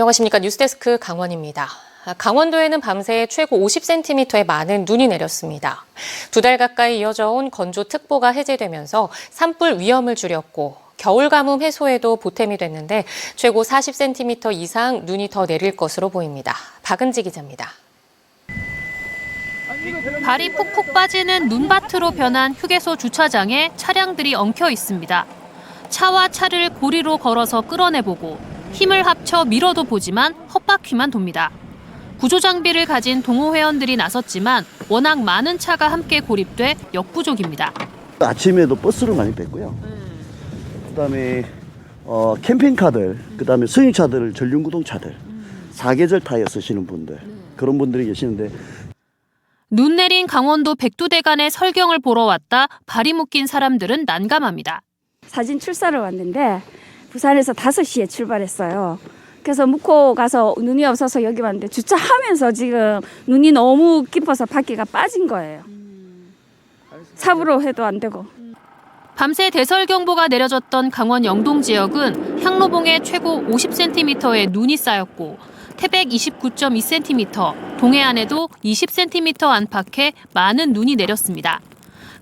안녕하십니까. 뉴스데스크 강원입니다. 강원도에는 밤새 최고 50cm의 많은 눈이 내렸습니다. 2달 가까이 이어져 온 건조특보가 해제되면서 산불 위험을 줄였고 겨울 가뭄 해소에도 보탬이 됐는데 최고 40cm 이상 눈이 더 내릴 것으로 보입니다. 박은지 기자입니다. 발이 푹푹 빠지는 눈밭으로 변한 휴게소 주차장에 차량들이 엉켜 있습니다. 차와 차를 고리로 걸어서 끌어내보고 힘을 합쳐 밀어도 보지만 헛바퀴만 돕니다. 구조장비를 가진 동호회원들이 나섰지만 워낙 많은 차가 함께 고립돼 역부족입니다. 아침에도 버스를 많이 뺐고요. 그다음에 캠핑카들, 그다음에 승용차들, 전륜구동차들, 사계절 타이어 쓰시는 분들, 그런 분들이 계시는데 눈 내린 강원도 백두대간의 설경을 보러 왔다 발이 묶인 사람들은 난감합니다. 사진 출사를 왔는데 부산에서 5시에 출발했어요. 그래서 묵호 가서 눈이 없어서 여기 왔는데 주차하면서 지금 눈이 너무 깊어서 바퀴가 빠진 거예요. 삽으로 해도 안 되고. 밤새 대설경보가 내려졌던 강원 영동 지역은 향로봉에 최고 50cm의 눈이 쌓였고 태백 29.2cm, 동해안에도 20cm 안팎의 많은 눈이 내렸습니다.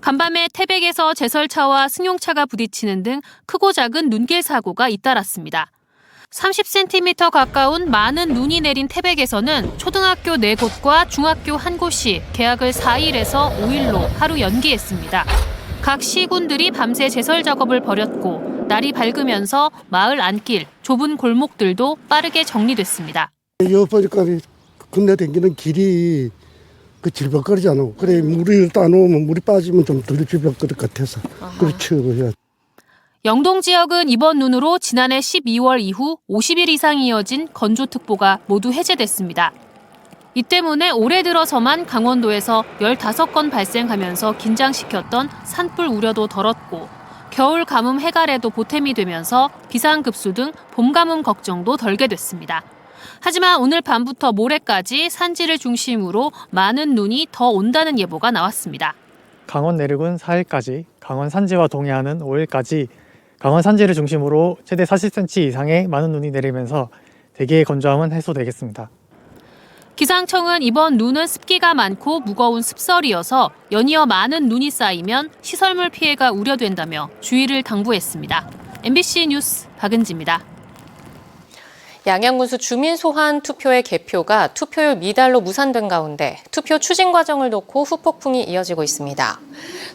간밤에 태백에서 제설차와 승용차가 부딪히는 등 크고 작은 눈길 사고가 잇따랐습니다. 30cm 가까운 많은 눈이 내린 태백에서는 초등학교 4곳과 중학교 1곳이 개학을 4일에서 5일로 하루 연기했습니다. 각 시군들이 밤새 제설 작업을 벌였고 날이 밝으면서 마을 안길, 좁은 골목들도 빠르게 정리됐습니다. 여기 보니까 건너 다니는 길이 질퍽거리잖아. 그래 물이 따놓으면 물이 빠지면 좀 덜 질퍽거릴 것 같아서. 그렇죠. 영동 지역은 이번 눈으로 지난해 12월 이후 50일 이상 이어진 건조특보가 모두 해제됐습니다. 이 때문에 올해 들어서만 강원도에서 15건 발생하면서 긴장시켰던 산불 우려도 덜었고 겨울 가뭄 해갈에도 보탬이 되면서 비상급수 등 봄 가뭄 걱정도 덜게 됐습니다. 하지만 오늘 밤부터 모레까지 산지를 중심으로 많은 눈이 더 온다는 예보가 나왔습니다. 강원 내륙은 4일까지, 강원 산지와 동해안은 5일까지 강원 산지를 중심으로 최대 40cm 이상의 많은 눈이 내리면서 대기의 건조함은 해소되겠습니다. 기상청은 이번 눈은 습기가 많고 무거운 습설이어서 연이어 많은 눈이 쌓이면 시설물 피해가 우려된다며 주의를 당부했습니다. MBC 뉴스 박은지입니다. 양양군수 주민 소환 투표의 개표가 투표율 미달로 무산된 가운데 투표 추진 과정을 놓고 후폭풍이 이어지고 있습니다.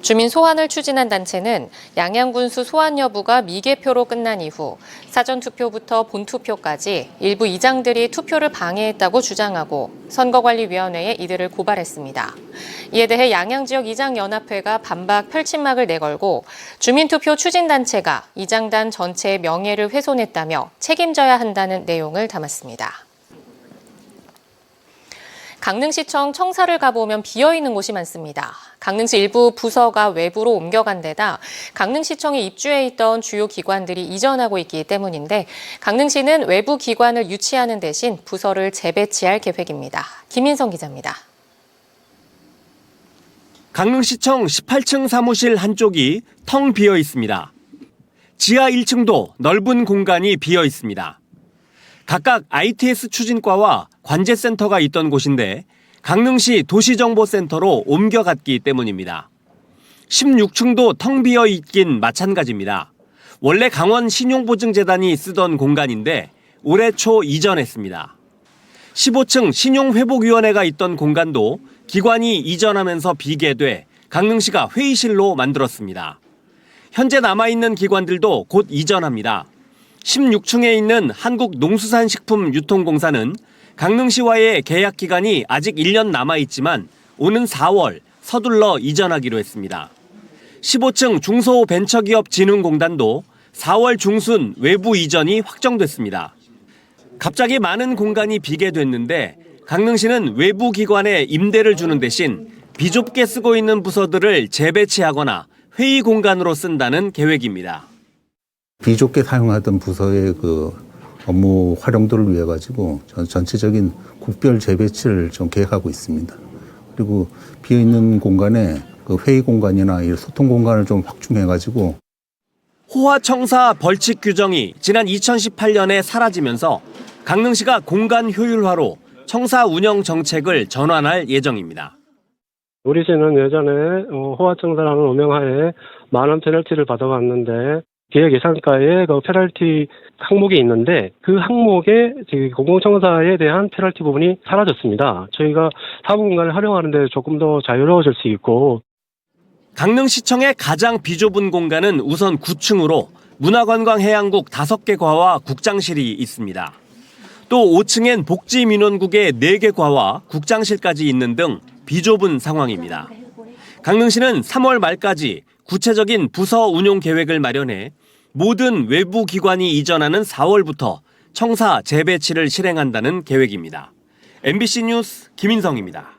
주민 소환을 추진한 단체는 양양군수 소환 여부가 미개표로 끝난 이후 사전투표부터 본투표까지 일부 이장들이 투표를 방해했다고 주장하고 선거관리위원회에 이들을 고발했습니다. 이에 대해 양양지역 이장연합회가 반박 펼침막을 내걸고 주민투표 추진단체가 이장단 전체의 명예를 훼손했다며 책임져야 한다는 내용을 담았습니다. 강릉시청 청사를 가보면 비어있는 곳이 많습니다. 강릉시 일부 부서가 외부로 옮겨간 데다 강릉시청에 입주해 있던 주요 기관들이 이전하고 있기 때문인데 강릉시는 외부 기관을 유치하는 대신 부서를 재배치할 계획입니다. 김인성 기자입니다. 강릉시청 18층 사무실 한쪽이 텅 비어 있습니다. 지하 1층도 넓은 공간이 비어 있습니다. 각각 ITS 추진과와 관제센터가 있던 곳인데 강릉시 도시정보센터로 옮겨갔기 때문입니다. 16층도 텅 비어 있긴 마찬가지입니다. 원래 강원 신용보증재단이 쓰던 공간인데 올해 초 이전했습니다. 15층 신용회복위원회가 있던 공간도 기관이 이전하면서 비계돼 강릉시가 회의실로 만들었습니다. 현재 남아있는 기관들도 곧 이전합니다. 16층에 있는 한국농수산식품유통공사는 강릉시와의 계약 기간이 아직 1년 남아있지만 오는 4월 서둘러 이전하기로 했습니다. 15층 중소벤처기업진흥공단도 4월 중순 외부 이전이 확정됐습니다. 갑자기 많은 공간이 비게 됐는데 강릉시는 외부 기관에 임대를 주는 대신 비좁게 쓰고 있는 부서들을 재배치하거나 회의 공간으로 쓴다는 계획입니다. 비좁게 사용하던 부서의 업무 활용도를 위해 가지고 전체적인 국별 재배치를 좀 계획하고 있습니다. 그리고 비어 있는 공간에 회의 공간이나 소통 공간을 좀 확충해 가지고 호화청사 벌칙 규정이 지난 2018년에 사라지면서 강릉시가 공간 효율화로 청사 운영 정책을 전환할 예정입니다. 우리 시는 예전에 호화청사라는 오명하에 많은 페널티를 받아왔는데 기획 예산가에 그 페널티 항목이 있는데 그 항목에 공공청사에 대한 페널티 부분이 사라졌습니다. 저희가 사무 공간을 활용하는 데 조금 더 자유로워질 수 있고. 강릉시청의 가장 비좁은 공간은 우선 9층으로 문화관광해양국 5개 과와 국장실이 있습니다. 또 5층엔 복지민원국의 4개 과와 국장실까지 있는 등 비좁은 상황입니다. 강릉시는 3월 말까지 구체적인 부서 운용 계획을 마련해 모든 외부 기관이 이전하는 4월부터 청사 재배치를 실행한다는 계획입니다. MBC 뉴스 김인성입니다.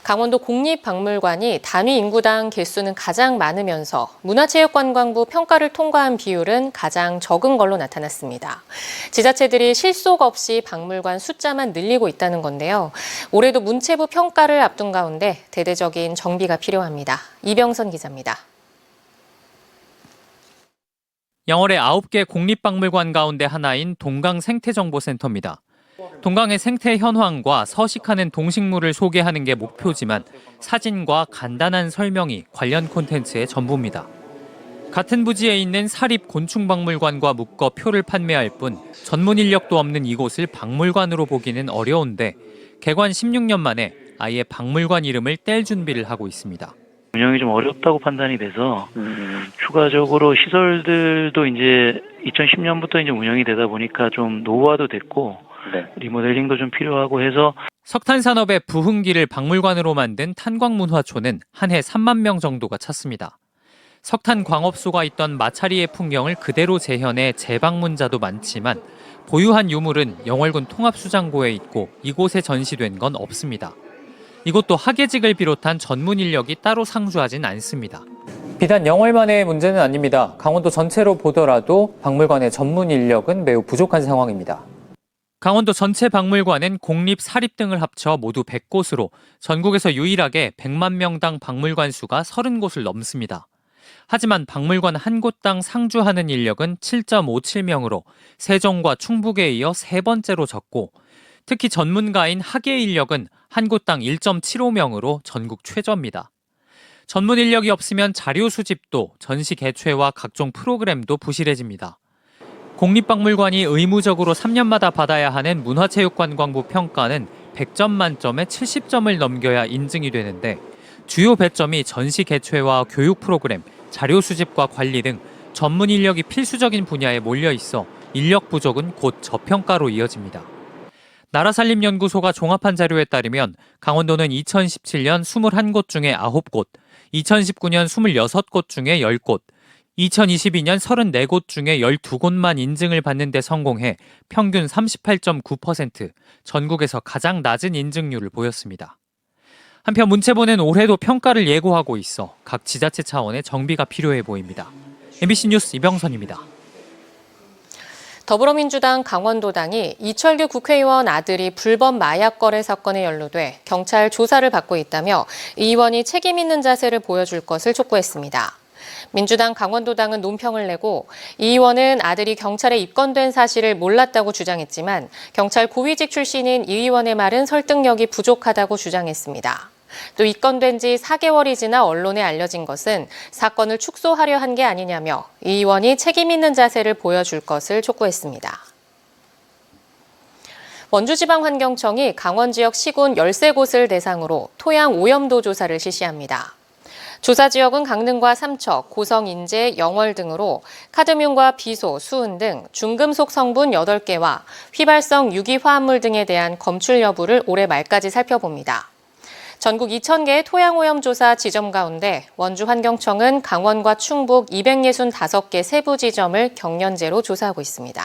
강원도 국립박물관이 단위 인구당 개수는 가장 많으면서 문화체육관광부 평가를 통과한 비율은 가장 적은 걸로 나타났습니다. 지자체들이 실속 없이 박물관 숫자만 늘리고 있다는 건데요. 올해도 문체부 평가를 앞둔 가운데 대대적인 정비가 필요합니다. 이병선 기자입니다. 영월의 9개 국립박물관 가운데 하나인 동강생태정보센터입니다. 동강의 생태 현황과 서식하는 동식물을 소개하는 게 목표지만 사진과 간단한 설명이 관련 콘텐츠의 전부입니다. 같은 부지에 있는 사립곤충박물관과 묶어 표를 판매할 뿐 전문 인력도 없는 이곳을 박물관으로 보기는 어려운데 개관 16년 만에 아예 박물관 이름을 뗄 준비를 하고 있습니다. 운영이 좀 어렵다고 판단이 돼서 추가적으로 시설들도 이제 2010년부터 이제 운영이 되다 보니까 좀 노후화도 됐고 리모델링도 좀 필요하고 해서 석탄산업의 부흥기를 박물관으로 만든 탄광문화초는 한 해 3만 명 정도가 찾습니다. 석탄 광업소가 있던 마차리의 풍경을 그대로 재현해 재방문자도 많지만 보유한 유물은 영월군 통합수장고에 있고 이곳에 전시된 건 없습니다. 이것도 학예직을 비롯한 전문 인력이 따로 상주하진 않습니다. 비단 영월만의 문제는 아닙니다. 강원도 전체로 보더라도 박물관의 전문 인력은 매우 부족한 상황입니다. 강원도 전체 박물관은 공립, 사립 등을 합쳐 모두 100곳으로 전국에서 유일하게 100만 명당 박물관 수가 30곳을 넘습니다. 하지만 박물관 한 곳당 상주하는 인력은 7.57명으로 세종과 충북에 이어 3번째로 적고 특히 전문가인 학예 인력은 한 곳당 1.75명으로 전국 최저입니다. 전문 인력이 없으면 자료 수집도 전시 개최와 각종 프로그램도 부실해집니다. 공립박물관이 의무적으로 3년마다 받아야 하는 문화체육관광부 평가는 100점 만점에 70점을 넘겨야 인증이 되는데 주요 배점이 전시 개최와 교육 프로그램, 자료 수집과 관리 등 전문 인력이 필수적인 분야에 몰려 있어 인력 부족은 곧 저평가로 이어집니다. 나라살림연구소가 종합한 자료에 따르면 강원도는 2017년 21곳 중에 9곳, 2019년 26곳 중에 10곳, 2022년 34곳 중에 12곳만 인증을 받는 데 성공해 평균 38.9%, 전국에서 가장 낮은 인증률을 보였습니다. 한편 문체부는 올해도 평가를 예고하고 있어 각 지자체 차원의 정비가 필요해 보입니다. MBC 뉴스 이병선입니다. 더불어민주당 강원도당이 이철규 국회의원 아들이 불법 마약 거래 사건에 연루돼 경찰 조사를 받고 있다며 이 의원이 책임 있는 자세를 보여줄 것을 촉구했습니다. 민주당 강원도당은 논평을 내고 이 의원은 아들이 경찰에 입건된 사실을 몰랐다고 주장했지만 경찰 고위직 출신인 이 의원의 말은 설득력이 부족하다고 주장했습니다. 또 입건된 지 4개월이 지나 언론에 알려진 것은 사건을 축소하려 한 게 아니냐며 이 의원이 책임 있는 자세를 보여줄 것을 촉구했습니다. 원주지방환경청이 강원 지역 시군 13곳을 대상으로 토양 오염도 조사를 실시합니다. 조사 지역은 강릉과 삼척, 고성, 인제, 영월 등으로 카드뮴과 비소, 수은 등 중금속 성분 8개와 휘발성 유기화합물 등에 대한 검출 여부를 올해 말까지 살펴봅니다. 전국 2,000개의 토양오염 조사 지점 가운데 원주환경청은 강원과 충북 265개 세부 지점을 경년제로 조사하고 있습니다.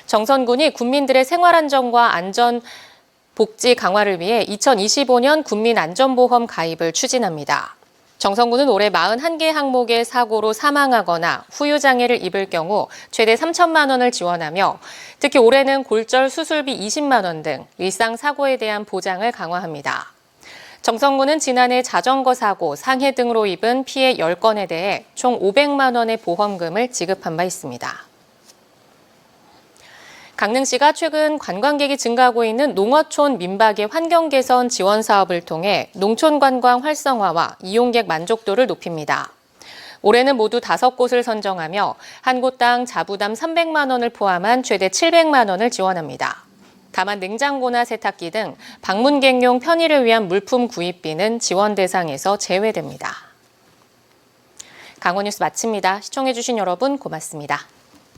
정선군이 국민들의 생활안전과 안전 복지 강화를 위해 2025년 국민안전보험 가입을 추진합니다. 정선군은 올해 41개 항목의 사고로 사망하거나 후유장애를 입을 경우 최대 3천만 원을 지원하며 특히 올해는 골절 수술비 20만 원 등 일상사고에 대한 보장을 강화합니다. 정선군은 지난해 자전거 사고, 상해 등으로 입은 피해 10건에 대해 총 500만 원의 보험금을 지급한 바 있습니다. 강릉시가 최근 관광객이 증가하고 있는 농어촌 민박의 환경 개선 지원 사업을 통해 농촌 관광 활성화와 이용객 만족도를 높입니다. 올해는 모두 5곳을 선정하며 한 곳당 자부담 300만 원을 포함한 최대 700만 원을 지원합니다. 다만 냉장고나 세탁기 등 방문객용 편의를 위한 물품 구입비는 지원 대상에서 제외됩니다. 강원뉴스 마칩니다. 시청해주신 여러분 고맙습니다.